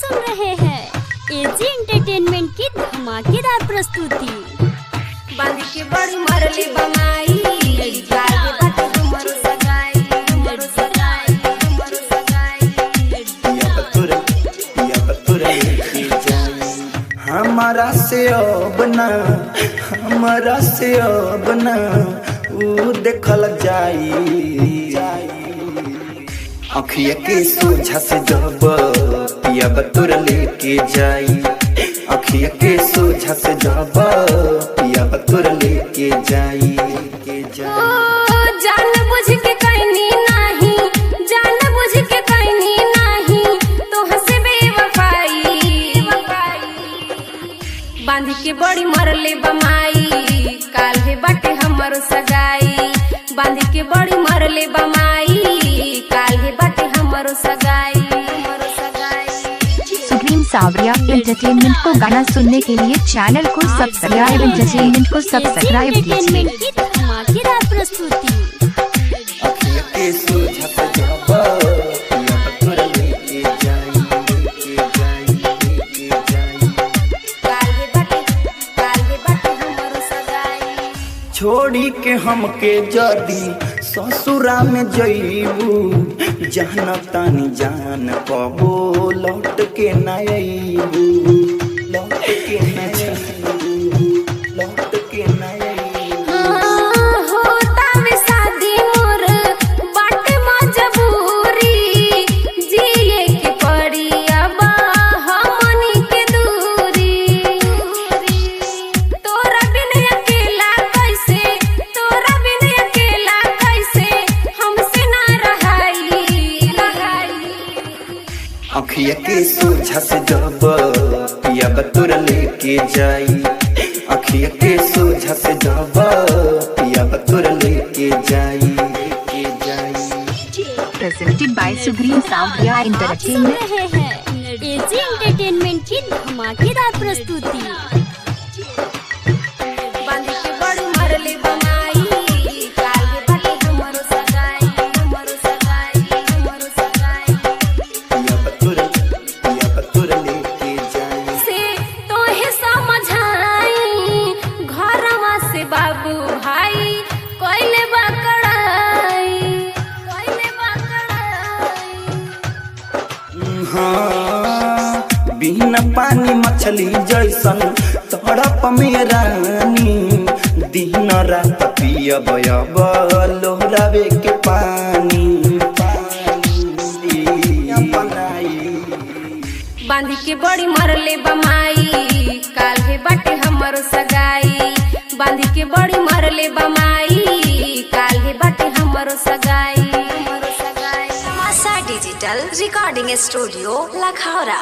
सुन रहे हैं एजी एंटरटेनमेंट की धमाकेदार प्रस्तुति। बांध के बड़ी मरली बमाई हमरो सगाई हमरो सगाई हमरो सगाई या बतुर लेके जाई हमारा से अब ना ऊ देखल जाई अखिया के सोझा से जब पिया बतुर लेके जाई अखिया के सोझा से जब पिया बतुर लेके जाई जान बुझ के कहनी नहीं जान बुझ के कहनी नहीं तो हंसे बेवफाई बांध के बड़ी मरले बमाई काल्हे बाटे हमरो सगाई बांध के बड़ी मरले बमाई काल्हे बाटे हमरो सगाई सुप्रीम सावरिया एंटरटेनमेंट को गाना सुनने के लिए चैनल को सब्सक्राइब एंटरटेनमेंट को सब्सक्राइब कीजिए। एंटरटेनमेंट की धमाकेदार प्रस्तुति। अखिया के सोझा से जब पिया बतुर लेके जाई काल्हे बाटे हमरो सगाई छोड़ी के हमके जदी ससुरा में जईबू जान तानी जान कबो लौट के न आईबू लौट के न आईबू लौट के न आईबू होता वे शादी मोर बाटे मजबूरी जिए के पड़ी अब हमनी के दूरी तोरा बिन अकेला कैसे हमसे ना रहाई अखिया के सोझा से जब पिया बतुर लेके जाई अखिया के सोझा से जब पिया बतुर लेके जाई प्रेजेंटेड बाय सुप्रीम सावरिया आप सुन एंटरटेनमेंट। रहे हैं एजी एंटरटेनमेंट की धमाकेदार प्रस्तुति। बांध के बड़ी मरले बमाई काल्हे बाटे हमरो सगाई हमरो सगाई हमरो सगाई पिया बतुर लेके जाई से तोहे समझाई घरवा से बाबू भाई कोइले बकड़ाई हाँ बिना पानी मछली जैसन तड़प में रानी दिन रात पियब लोहरावे के पानी बांध के बड़ी मरले बमाई काल्हे बाटे हमरो सगाई बांध के बड़ी मरले बमाई काल्हे बाटे हमरो सगाई डिजिटल रिकॉर्डिंग स्टूडियो लखौरा।